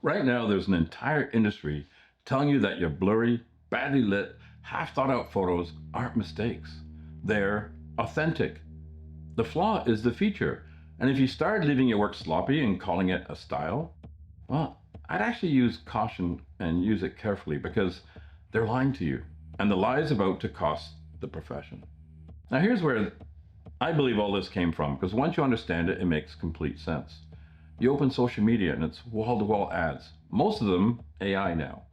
Right now, there's an entire industry telling you that your blurry, badly lit, half thought out photos aren't mistakes. They're authentic. The flaw is the feature. And if you start leaving your work sloppy and calling it a style, well, I'd actually use caution and use it carefully because they're lying to you. And the lie is about to cost the profession. Now, here's where I believe all this came from because once you understand it, it makes complete sense. You open social media and it's wall to wall ads, most of them AI now.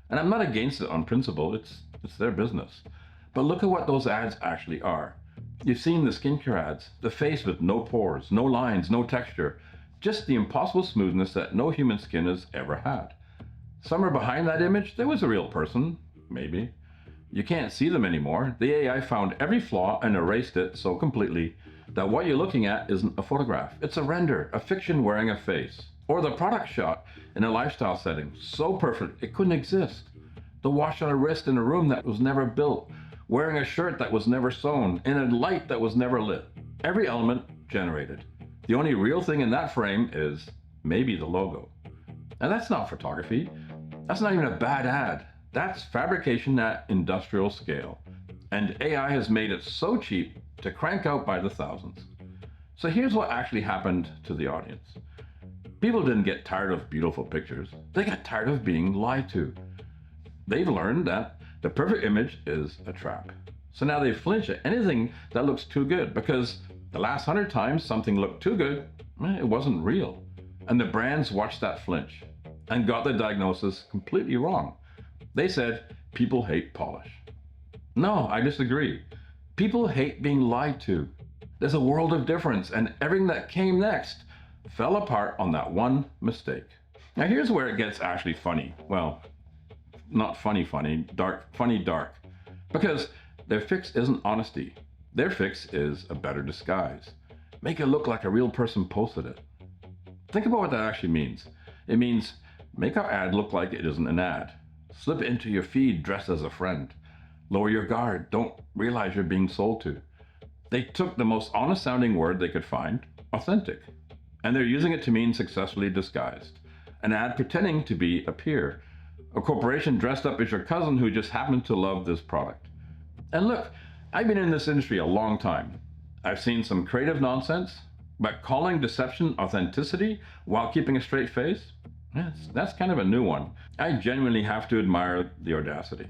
And I'm not against it on principle, it's their business. But look at what those ads actually are. You've seen the skincare ads, the face with no pores, no lines, no texture, just the impossible smoothness that no human skin has ever had. Somewhere behind that image, there was a real person, maybe. You can't see them anymore. The AI found every flaw and erased it so completely that what you're looking at isn't a photograph. It's a render, a fiction wearing a face. Or the product shot in a lifestyle setting, so perfect it couldn't exist. The watch on a wrist in a room that was never built, wearing a shirt that was never sewn, in a light that was never lit. Every element generated. The only real thing in that frame is maybe the logo. And that's not photography. That's not even a bad ad. That's fabrication at industrial scale. And AI has made it so cheap to crank out by the thousands. So here's what actually happened to the audience. People didn't get tired of beautiful pictures. They got tired of being lied to. They've learned that the perfect image is a trap. So now they flinch at anything that looks too good because the last 100 times something looked too good, it wasn't real. And the brands watched that flinch and got the diagnosis completely wrong. They said, people hate polish. No, I disagree. People hate being lied to. There's a world of difference, and everything that came next fell apart on that one mistake. Now here's where it gets actually funny. Well, not funny, dark, funny, dark. Because their fix isn't honesty. Their fix is a better disguise. Make it look like a real person posted it. Think about what that actually means. It means make our ad look like it isn't an ad. Slip it into your feed dressed as a friend. Lower your guard. Don't realize you're being sold to. They took the most honest sounding word they could find, authentic, and they're using it to mean successfully disguised. An ad pretending to be a peer. A corporation dressed up as your cousin who just happened to love this product. And look, I've been in this industry a long time. I've seen some creative nonsense, but calling deception authenticity while keeping a straight face, that's kind of a new one. I genuinely have to admire the audacity.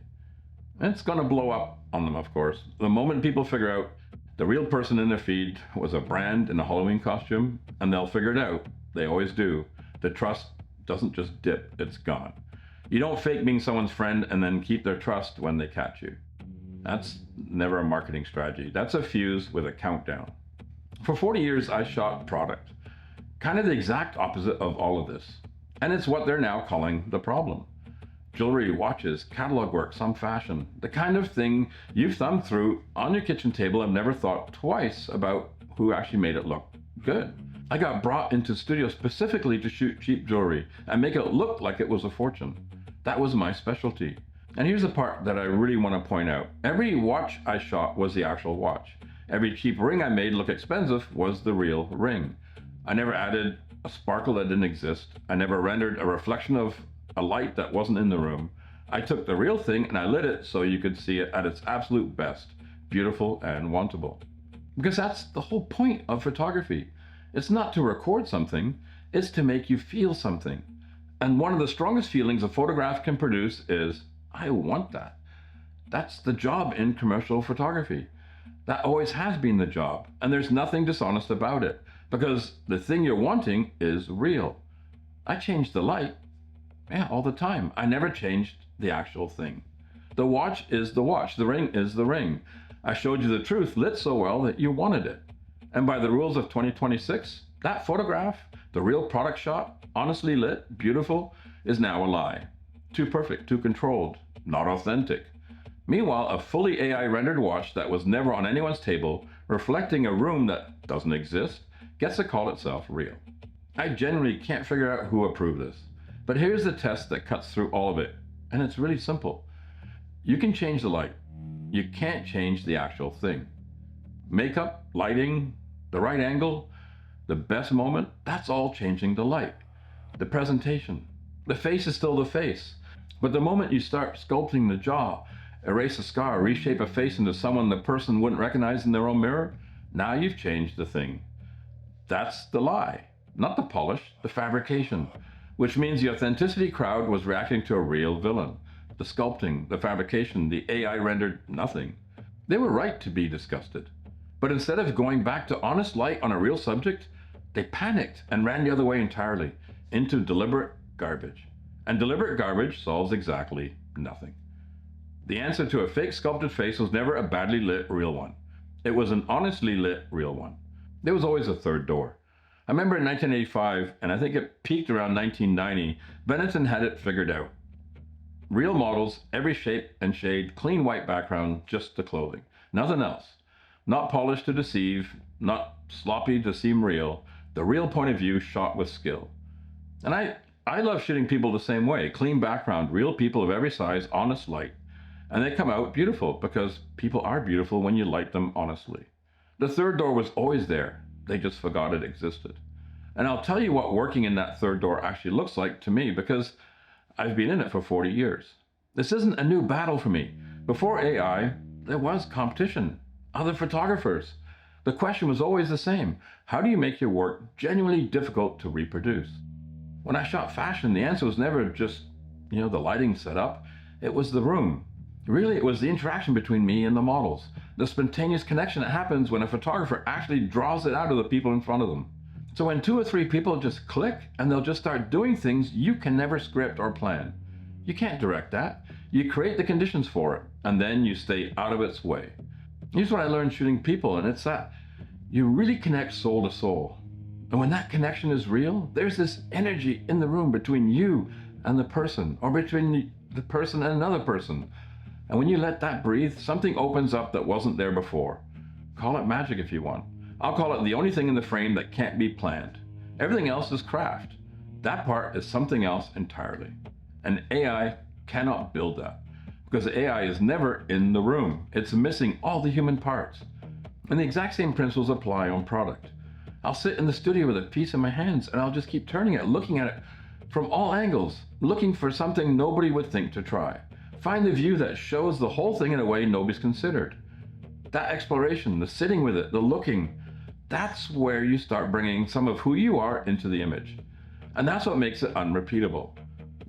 It's going to blow up on them, of course. The moment people figure out the real person in their feed was a brand in a Halloween costume, and they'll figure it out. They always do. The trust doesn't just dip, it's gone. You don't fake being someone's friend and then keep their trust when they catch you. That's never a marketing strategy. That's a fuse with a countdown. For 40 years, I shot product. Kind of the exact opposite of all of this. And it's what they're now calling the problem. Jewelry, watches, catalog work, some fashion. The kind of thing you've thumbed through on your kitchen table and never thought twice about who actually made it look good. I got brought into studio specifically to shoot cheap jewelry and make it look like it was a fortune. That was my specialty. And here's the part that I really want to point out. Every watch I shot was the actual watch. Every cheap ring I made look expensive was the real ring. I never added a sparkle that didn't exist. I never rendered a reflection of a light that wasn't in the room. I took the real thing and I lit it so you could see it at its absolute best, beautiful and wantable. Because that's the whole point of photography. It's not to record something, it's to make you feel something. And one of the strongest feelings a photograph can produce is, I want that. That's the job in commercial photography. That always has been the job, and there's nothing dishonest about it, because the thing you're wanting is real. I change the light, all the time. I never changed the actual thing. The watch is the watch, the ring is the ring. I showed you the truth lit so well that you wanted it. And by the rules of 2026, that photograph, the real product shot, honestly lit, beautiful, is now a lie. Too perfect, too controlled, not authentic. Meanwhile, a fully AI rendered watch that was never on anyone's table, reflecting a room that doesn't exist, gets to call itself real. I genuinely can't figure out who approved this. But here's the test that cuts through all of it, and it's really simple. You can change the light. You can't change the actual thing. Makeup, lighting, the right angle, the best moment, that's all changing the light. The presentation. The face is still the face. But the moment you start sculpting the jaw, erase a scar, reshape a face into someone the person wouldn't recognize in their own mirror, now you've changed the thing. That's the lie, not the polish, the fabrication, which means the authenticity crowd was reacting to a real villain. The sculpting, the fabrication, the AI rendered nothing. They were right to be disgusted. But instead of going back to honest light on a real subject, they panicked and ran the other way entirely, into deliberate garbage. And deliberate garbage solves exactly nothing. The answer to a fake sculpted face was never a badly lit real one. It was an honestly lit real one. There was always a third door. I remember in 1985, and I think it peaked around 1990, Benetton had it figured out. Real models, every shape and shade, clean white background, just the clothing. Nothing else. Not polished to deceive, not sloppy to seem real. The real point of view shot with skill. And I love shooting people the same way. Clean background, real people of every size, honest light. And they come out beautiful because people are beautiful when you light them honestly. The third door was always there. They just forgot it existed. And I'll tell you what working in that third door actually looks like to me because I've been in it for 40 years. This isn't a new battle for me. Before AI, there was competition. Other photographers. The question was always the same. How do you make your work genuinely difficult to reproduce? When I shot fashion, the answer was never just, the lighting setup. It was the room. Really, it was the interaction between me and the models. The spontaneous connection that happens when a photographer actually draws it out of the people in front of them. So when 2 or 3 people just click and they'll just start doing things you can never script or plan. You can't direct that. You create the conditions for it, and then you stay out of its way. Here's what I learned shooting people, and it's that you really connect soul to soul. And when that connection is real, there's this energy in the room between you and the person, or between the person and another person. And when you let that breathe, something opens up that wasn't there before. Call it magic if you want. I'll call it the only thing in the frame that can't be planned. Everything else is craft. That part is something else entirely. And AI cannot build that because AI is never in the room. It's missing all the human parts. And the exact same principles apply on product. I'll sit in the studio with a piece in my hands and I'll just keep turning it, looking at it from all angles, looking for something nobody would think to try. Find the view that shows the whole thing in a way nobody's considered. That exploration, the sitting with it, the looking, that's where you start bringing some of who you are into the image. And that's what makes it unrepeatable.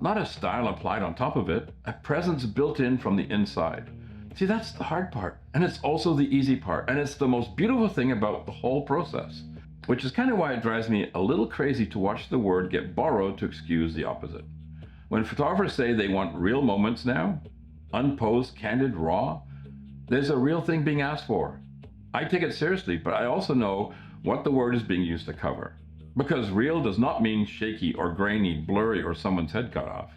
Not a style applied on top of it, a presence built in from the inside. See, that's the hard part, and it's also the easy part, and it's the most beautiful thing about the whole process, which is kind of why it drives me a little crazy to watch the word get borrowed to excuse the opposite. When photographers say they want real moments now, unposed, candid, raw, there's a real thing being asked for. I take it seriously, but I also know what the word is being used to cover. Because real does not mean shaky or grainy, blurry, or someone's head cut off.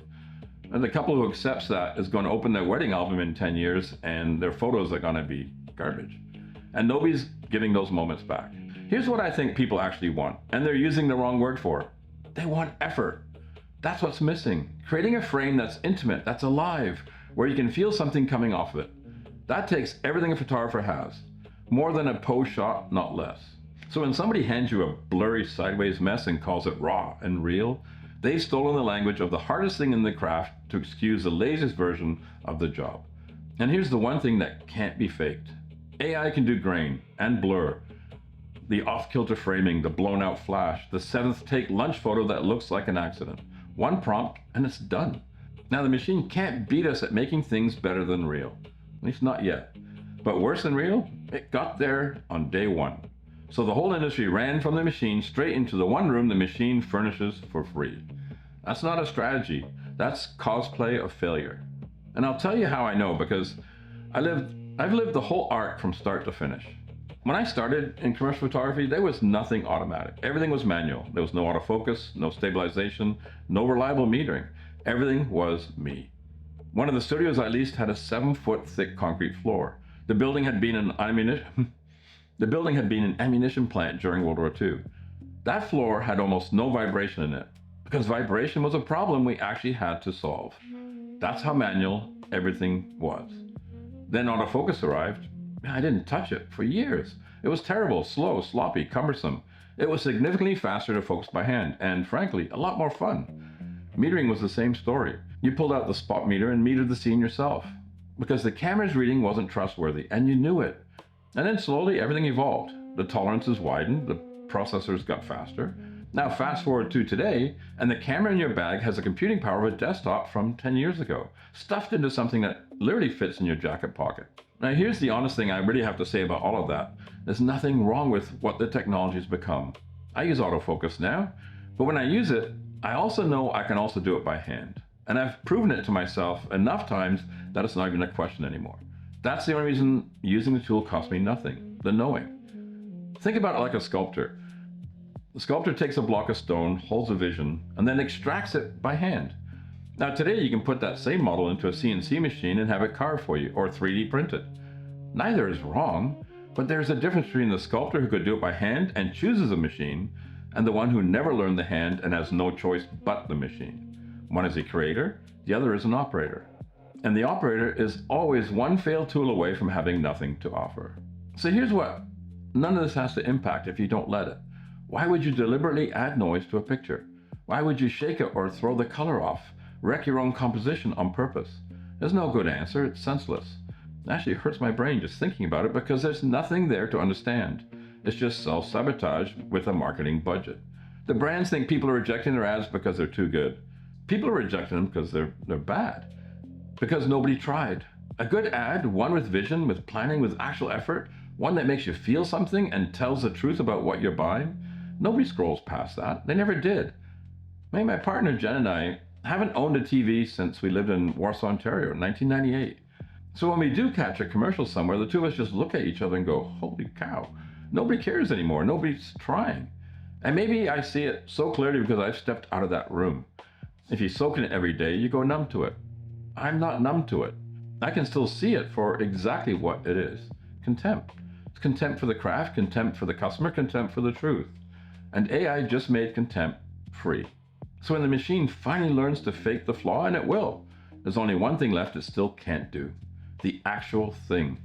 And the couple who accepts that is going to open their wedding album in 10 years and their photos are going to be garbage. And nobody's giving those moments back. Here's what I think people actually want, and they're using the wrong word for it. They want effort. That's what's missing. Creating a frame that's intimate, that's alive, where you can feel something coming off of it. That takes everything a photographer has. More than a pose shot, not less. So when somebody hands you a blurry sideways mess and calls it raw and real, they've stolen the language of the hardest thing in the craft to excuse the laziest version of the job. And here's the one thing that can't be faked. AI can do grain and blur, the off-kilter framing, the blown-out flash, the 7th take lunch photo that looks like an accident. One prompt and it's done. Now the machine can't beat us at making things better than real. At least not yet. But worse than real, it got there on day one. So the whole industry ran from the machine straight into the one room the machine furnishes for free. That's not a strategy. That's cosplay of failure. And I'll tell you how I know, because I've lived the whole arc from start to finish. When I started in commercial photography, there was nothing automatic. Everything was manual. There was no autofocus, no stabilization, no reliable metering. Everything was me. One of the studios I leased had a 7-foot thick concrete floor. The building had been an ammunition plant during World War II. That floor had almost no vibration in it, because vibration was a problem we actually had to solve. That's how manual everything was. Then autofocus arrived. I didn't touch it for years. It was terrible, slow, sloppy, cumbersome. It was significantly faster to focus by hand, and frankly, a lot more fun. Metering was the same story. You pulled out the spot meter and metered the scene yourself because the camera's reading wasn't trustworthy and you knew it. And then slowly everything evolved. The tolerances widened, the processors got faster. Now fast forward to today, and the camera in your bag has the computing power of a desktop from 10 years ago, stuffed into something that literally fits in your jacket pocket. Now here's the honest thing I really have to say about all of that. There's nothing wrong with what the technology has become. I use autofocus now, but when I use it, I also know I can also do it by hand. And I've proven it to myself enough times that it's not even a question anymore. That's the only reason using the tool cost me nothing, the knowing. Think about it like a sculptor. The sculptor takes a block of stone, holds a vision, and then extracts it by hand. Now today you can put that same model into a CNC machine and have it carved for you, or 3D print it. Neither is wrong, but there's a difference between the sculptor who could do it by hand and chooses a machine, and the one who never learned the hand and has no choice but the machine. One is a creator, the other is an operator. And the operator is always one failed tool away from having nothing to offer. So here's what none of this has to impact if you don't let it. Why would you deliberately add noise to a picture? Why would you shake it or throw the color off? Wreck your own composition on purpose? There's no good answer, it's senseless. It actually hurts my brain just thinking about it because there's nothing there to understand. It's just self-sabotage with a marketing budget. The brands think people are rejecting their ads because they're too good. People are rejecting them because they're bad. Because nobody tried. A good ad, one with vision, with planning, with actual effort, one that makes you feel something and tells the truth about what you're buying, nobody scrolls past that. They never did. Maybe my partner Jen and I haven't owned a TV since we lived in Warsaw, Ontario in 1998. So when we do catch a commercial somewhere, the two of us just look at each other and go, holy cow, nobody cares anymore. Nobody's trying. And maybe I see it so clearly because I've stepped out of that room. If you soak in it every day, you go numb to it. I'm not numb to it. I can still see it for exactly what it is. Contempt. It's contempt for the craft, contempt for the customer, contempt for the truth. And AI just made contempt free. So when the machine finally learns to fake the flaw, and it will, there's only one thing left it still can't do. The actual thing.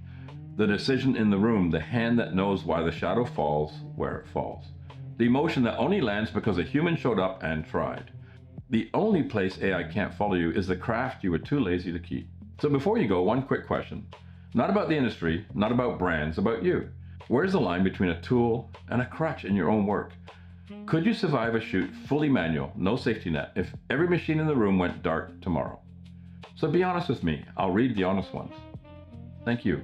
The decision in the room, the hand that knows why the shadow falls where it falls. The emotion that only lands because a human showed up and tried. The only place AI can't follow you is the craft you were too lazy to keep. So before you go, one quick question. Not about the industry, not about brands, about you. Where's the line between a tool and a crutch in your own work? Could you survive a shoot fully manual, no safety net, if every machine in the room went dark tomorrow? So be honest with me. I'll read the honest ones. Thank you.